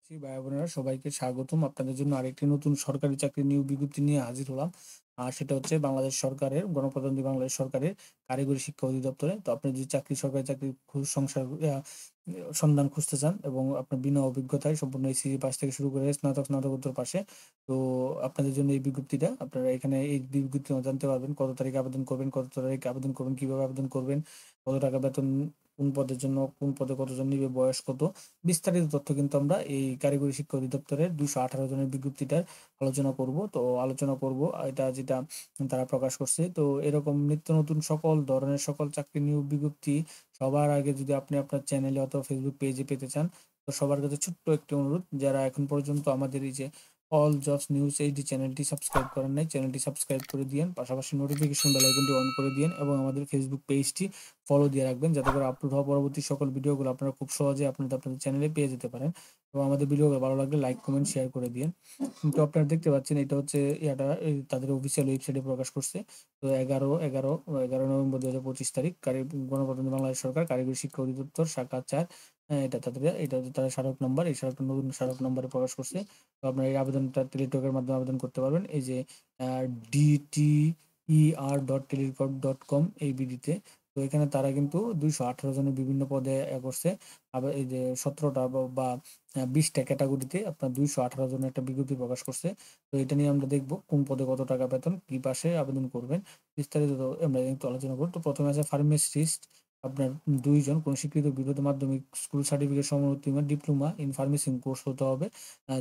ভাই বোনেরা সবাইকে স্বাগতম। আপনাদের জন্য আরেকটি নতুন সরকারি চাকরির নিয়োগ বিজ্ঞপ্তি নিয়ে হাজির হলাম। আর সেটা হচ্ছে বাংলাদেশ সরকারের গণপ্রজাতন্ত্রী বাংলাদেশ সরকারের কারিগরি শিক্ষা অধিদপ্তরে। তো আপনি যদি সরকারি চাকরির সংসার সন্ধান খুঁজতে চান এবং আপনার বিনা অভিজ্ঞতায় সম্পূর্ণ এইচএসসি পাস থেকে শুরু করে স্নাতকোত্তর পাশে, তো আপনাদের জন্য এই বিজ্ঞপ্তিটা। আপনারা এখানে এই বিজ্ঞপ্তি জানতে পারবেন কত তারিখে আবেদন করবেন, কিভাবে আবেদন করবেন, কত টাকা বেতন, কোন পদের জন্য, কোন পদে কতজন নিবে, বয়স কত, বিস্তারিত তথ্য কিন্তু আমরা এই কারিগরি শিক্ষা অধিদপ্তরের 218 জনের বিজ্ঞপ্তিটার আলোচনা করব। তো আলোচনা করব এটা যেটা তারা প্রকাশ করছে। তো এরকম নিত্য নতুন সকল ধরনের সকল চাকরি নিয়োগ বিজ্ঞপ্তি সবার আগে যদি আপনি আপনার চ্যানেলে অথবা ফেসবুক পেজে পেতে চান, তো সবার কাছে ছোট্ট একটি অনুরোধ, যারা এখন পর্যন্ত আমাদের এই যে অল জবস নিউজ এইচডি চ্যানেলটি সাবস্ক্রাইব করেন নাই, চ্যানেলটি সাবস্ক্রাইব করে দিয়েন, পাশাপাশি নোটিফিকেশন বেল আইকনটি অন করে দিয়েন এবং আমাদের ফেসবুক পেজটি ফলো দিয়ে রাখবেন, যাতে করে আপলোড হওয়া পরবর্তী সকল ভিডিওগুলো আপনারা খুব সহজে আপনাদের চ্যানেলে পেয়ে যেতে পারেন। এবং আমাদের ভিডিওগুলো ভালো লাগলে লাইক কমেন্ট শেয়ার করে দিন। কিন্তু আপনারা দেখতে পাচ্ছেন এটা হচ্ছে তাদের অফিসিয়াল ওয়েবসাইটে প্রকাশ করছে। তো 11 নভেম্বর 2025 তারিখ গণপ্রজাতন্ত্রী বাংলাদেশ সরকার কারিগরি শিক্ষা অধিদপ্তর শাখা 4। এটা হচ্ছে তাদের স্মারক নাম্বার, এই স্মারক নতুন স্মারক নাম্বারে প্রকাশ করছে। তো আপনারা এই আবেদনটা টেলিটকের মাধ্যমে আবেদন করতে পারবেন। এই যে dter.telecom এই বিডিতে। তো এখানে তারা কিন্তু 218 জনের বিভিন্ন পদে করছে। আবার এই যে 17টা বা 20টা ক্যাটাগরিতে আপনার 218 জনের একটা বিজ্ঞপ্তি প্রকাশ করছে। তো এটা নিয়ে আমরা দেখব কোন পদে কত টাকা বেতন, কি পাশে আবেদন করবেন, বিস্তারিত আমরা একটু আলোচনা করব। তো প্রথমে আছে ফার্মাসিস্ট, আপনার 2 জন কোন স্বীকৃত বিরোধ মাধ্যমিক স্কুল সার্টিফিকেট সমন্বিত ডিপ্লোমা ইন ফার্মেসি কোর্স হতে হবে,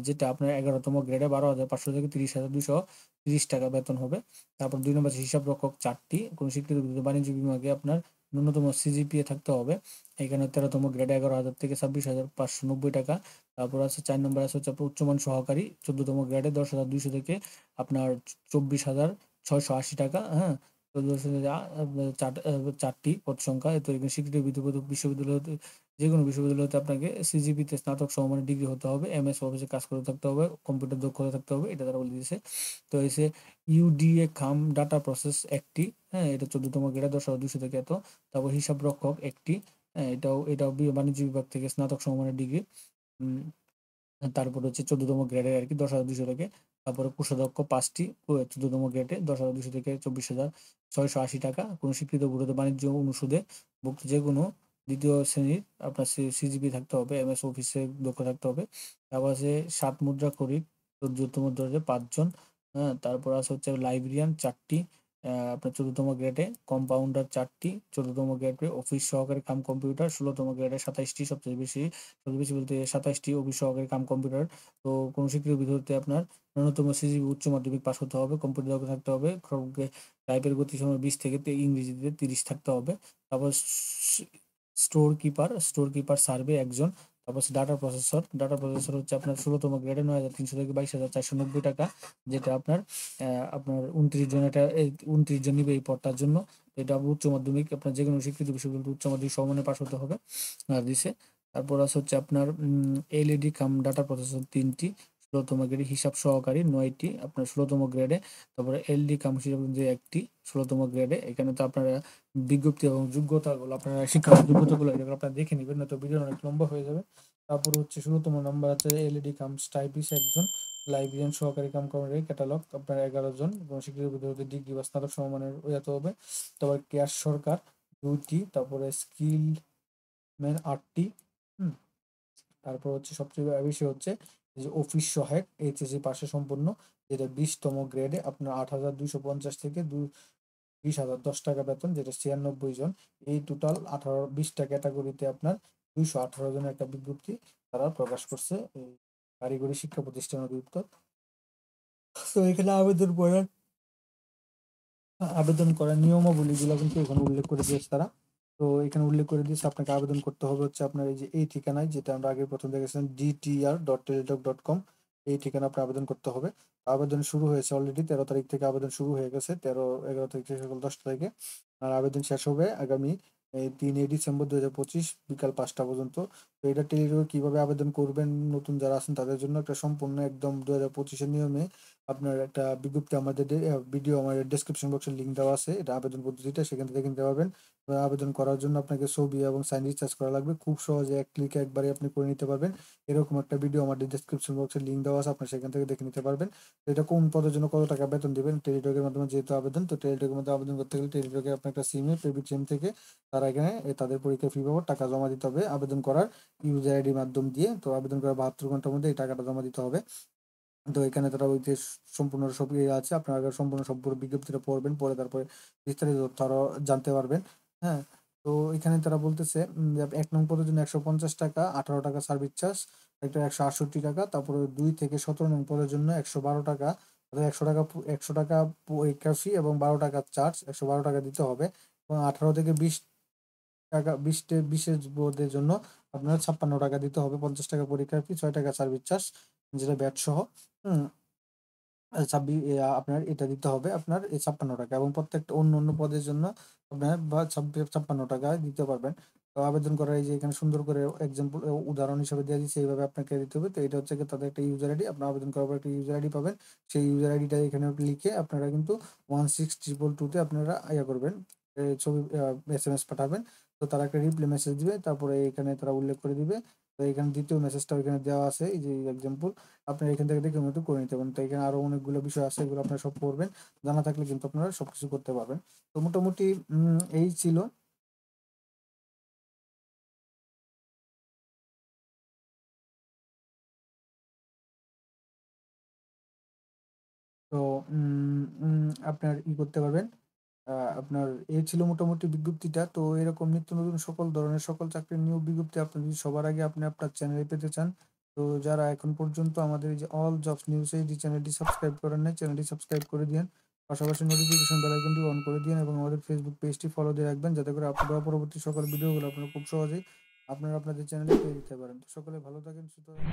যেটা আপনার 11তম গ্রেডে 12,500 থেকে 30,230 টাকা বেতন হবে। তারপর 2 নম্বর হিসাব রক্ষক 4টি কোন স্বীকৃত বিরোধ বাণিজ্য বিভাগে আপনার ন্যূনতম সিজিপিএ থাকতে হবে। এখানে 13তম গ্রেডে 11,000 থেকে 26,590 টাকা। তারপর আছে 4 নম্বর আছে হচ্ছে আপনার উচ্চমান সহকারী 14তম গ্রেডে 10,200 থেকে আপনার 24,680 টাকা। হ্যাঁ, তো আপনার চারটি পদ সংখ্যা। তো এখানে স্বীকৃত বিশ্ববিদ্যালয় হতে, যে কোনো বিশ্ববিদ্যালয় হতে আপনাকে সিজিপিতে স্নাতক সমমানের ডিগ্রি হতে হবে, এমএস অফিসে কাজ করে থাকতে হবে, কম্পিউটার দক্ষতা থাকতে হবে, এটা তারা বলে দিয়েছে। তো এসে ইউডিএ খাম ডাটা প্রসেস একটি, হ্যাঁ, এটা 14তম গ্রেড 10,200 থেকে এত। তারপর হিসাব রক্ষক একটি, হ্যাঁ, এটাও বাণিজ্য বিভাগ থেকে স্নাতক সমমানের ডিগ্রি। তারপর হচ্ছে 14তম গ্রেডের আর কি 10,200 থেকে। তারপরে কোষাধ্যক্ষ 5টি 14তম গ্রেডে 10,200 থেকে 24,680 টাকা। কোনো স্বীকৃত বোর্ড বাণিজ্য অনুষদে ভুক্ত যে কোনো দ্বিতীয় শ্রেণীর আপনার সিজিপি থাকতে হবে, এমএস অফিসে দক্ষ থাকতে হবে। তারপর আছে 7 মুদ্রা খরিদ 14তম দরে 5 জন। হ্যাঁ, তারপর আছে হচ্ছে লাইব্রেরিয়ান 4টি, আপনার 14তম গ্রেডে, কম্পাউন্ডার 4টি 14তম গ্রেডে, অফিস সহকারী কাম কম্পিউটার 16তম গ্রেডে 27টি, সবচেয়ে বেশি বলতে 27টি অফিস সহকারী কাম কম্পিউটার। তো কোনো স্বীকৃত বিধুতে আপনার ন্যূনতম সিজিপি উচ্চ মাধ্যমিক পাস হতে হবে, কম্পিউটার দক্ষ থাকতে হবে, টাইপের গতি সময় 20 থেকে ইংরেজিতে 30 থাকতে হবে। তারপর স্টোর কিপার সার্ভে একজন। তারপর ডাটা প্রসেসর হচ্ছে আপনার 16তম গ্রেডে 9,300 থেকে 22,490 টাকা, যেটা আপনার 29 জন নিবে এই পদটার জন্য। এটা উচ্চ মাধ্যমিক আপনার যে কোনো স্বীকৃত বিশ্ববিদ্যালয় উচ্চ মাধ্যমিক সমমানে পাস হতে হবে দিছে। তারপর আছে হচ্ছে আপনার এলইডি কাম ডাটা প্রসেসর 3টি, 16তম গ্রেডে, হিসাব সহকারী 9টি আপনার 16তম গ্রেডে। তারপরে এলডি কাম হিসাব যে একটি 16তম গ্রেডে। এখানে তো আপনারা বিজ্ঞপ্তি এবং যোগ্যতাগুলো, আপনারা শিক্ষাগত যোগ্যতাগুলো এগুলো আপনারা দেখে নেবেন, নয়তো ভিডিও অনেক লম্বা হয়ে যাবে। তারপর হচ্ছে 16তম নাম্বার আছে এলইডি কাম টাইপিস্ট একজন, লাইব্রেরিয়ান সহকারী কাম কর্মচারী ক্যাটালগ আপনার 11 জন, এবং স্বীকৃত বিদ্যালয়তে ডিগ্রি বা স্নাতক সমমানের হতে হবে। তারপর কেয়ার সরকার 2টি, তারপরে স্কিল ম্যান 8টি। হুম, তারপর হচ্ছে সবচেয়ে বেশি হচ্ছে যে অফিস সহায়ক এইচএসসি পাশে সম্পূর্ণ, যেটা 20তম গ্রেডে আপনার 8,250 থেকে 20,010 টাকা বেতন, যেটা 96 জন। এই টোটাল 20টা ক্যাটাগরিতে আপনার 218 জনের একটা বিজ্ঞপ্তি তারা প্রকাশ করছে এই কারিগরি শিক্ষা প্রতিষ্ঠান অধিদপ্তর। তো এখানে আবেদন করার নিয়মাবলীগুলো কিন্তু এখানে উল্লেখ করে দিয়েছে তারা। তো এখানে উল্লেখ করে দিয়েছে আপনাকে আবেদন করতে হবে হচ্ছে আপনার এই যে এই ঠিকানায়, যেটা আমরা আগে প্রথম দেখেছিলাম dtr.teletalk.com, এই ঠিকানা আপনার আবেদন করতে হবে। আবেদন শুরু হয়েছে অলরেডি, 13 তারিখ থেকে আবেদন শুরু হয়ে গেছে, 11 তারিখ থেকে সকাল 10টা থেকে। আর আবেদন শেষ হবে আগামী 3 ডিসেম্বর 2025 বিকাল 5টা পর্যন্ত। তো এটা টেলিটকে কিভাবে আবেদন করবেন, নতুন যারা আছেন তাদের জন্য একটা সম্পূর্ণ একদম 2025-এর নিয়মে আপনার একটা বিজ্ঞপ্তি আমাদের ভিডিও আমাদের ডেসক্রিপশন বক্সে লিঙ্ক দেওয়া আছে, এটা আবেদন পদ্ধতিটা সেখান থেকে কিনতে পারবেন। আবেদন করার জন্য আপনাকে ছবি এবং সাইন রিচার্জ করা লাগবে, খুব সহজে এক ক্লিকে একবারে আপনি করে নিতে পারবেন। এরকম একটা ভিডিও আমাদের ডেসক্রিপশন বক্সে লিঙ্ক দেওয়া আছে, আপনি সেখান থেকে দেখে নিতে পারবেন। তো এটা কোন পদের জন্য কত টাকা বেতন দিবেন, টেলিটকের মাধ্যমে যেহেতু আবেদন, তো টেলিটকের মধ্যে আবেদন করতে গেলে টেলিটকে আপনার একটা সিমে পেবিট সিম থেকে তারা এখানে তাদের পরীক্ষা ফি বাবদ টাকা জমা দিতে হবে আবেদন করার ইউজার আইডির মাধ্যম দিয়ে। তো আবেদন করার 72 ঘন্টার মধ্যে এই টাকাটা জমা দিতে হবে। তো এখানে তারা ওই যে সম্পূর্ণ সব ইয়ে আছে, আপনারা আগে সম্পূর্ণ সব পুরো বিজ্ঞপ্তিটা পড়বেন, পরে তারপরে বিস্তারিত তথ্য আরো জানতে পারবেন। হ্যাঁ, তো এখানে তারা বলতেছে যে 1 নং পদের জন্য 150 টাকা, 18 টাকা সার্ভিস চার্জ, একটা 168 টাকা। তারপরে 2 থেকে 17 নং পদের জন্য 112 টাকা, 100 টাকা 100 টাকা পরীক্ষা ফি এবং 12 টাকা চার্জ, 112 টাকা দিতে হবে। এবং 18 থেকে 20 টাকা, 20-এর বোর্ডের জন্য আপনার 56 টাকা দিতে হবে, 50 টাকা পরীক্ষার ফি, 6 টাকা সার্ভিস চার্জ যেটা ব্যাট সহ। হুম, আপনার এটা দিতে হবে আপনার এই 56 টাকা, এবং প্রত্যেকটা অন্য অন্য পদের জন্য আপনার বা 56 টাকায় দিতে পারবেন। তো আবেদন করার এই যে এখানে সুন্দর করে এক্সাম্পল উদাহরণ হিসেবে দেওয়া দিচ্ছে, এইভাবে আপনাকে দিতে হবে। তো এটা হচ্ছে কি তাদের একটা ইউজার আইডি, আপনার আবেদন করার পর একটা ইউজার আইডি পাবেন। সেই ইউজার আইডিটা এখানে লিখে আপনারা কিন্তু 16222-তে আপনারা করবেন, ছবি SMS পাঠাবেন। তো তারা একটা রিপ্লাই মেসেজ দিবে, তারপরে এখানে তারা উল্লেখ করে দিবে। তো এখানে দ্বিতীয় মেসেজটা এখানে দেওয়া আছে, এই যে এক্সাম্পল আপনারা এখান থেকে দেখে মতো করে নিতে পারেন। তো এখানে আরো অনেকগুলো বিষয় আছে, এগুলো আপনারা সব পড়বেন, জানা থাকলে কিন্তু আপনারা সবকিছু করতে পারবেন। তো মোটামুটি এই ছিল। তো আপনার করতে পারবেন। আপনার এই ছিল মোটামুটি বিজ্ঞপ্তিটা। তো এরকম নিত্য নতুন সকল ধরনের সকল চাকরির নিয়োগ বিজ্ঞপ্তি আপনি যদি সবার আগে আপনি আপনার চ্যানেলে পেতে চান, তো যারা এখন পর্যন্ত আমাদের এই যে অল জবস নিউজ এই যে চ্যানেলটি সাবস্ক্রাইব করেন নাই, চ্যানেলটি সাবস্ক্রাইব করে দিয়েন। পাশাপাশি নোটিফিকেশন বেল আইকনটি অন করে দিন এবং আমাদের ফেসবুক পেজটি ফলো দিয়ে রাখবেন, যাতে করে আপলোড হওয়া পরবর্তী সকল ভিডিওগুলো আপনারা খুব সহজেই আপনারা আপনাদের চ্যানেলে পেয়ে যেতে পারেন। তো সকলে ভালো থাকেন, সুস্থ থাকেন।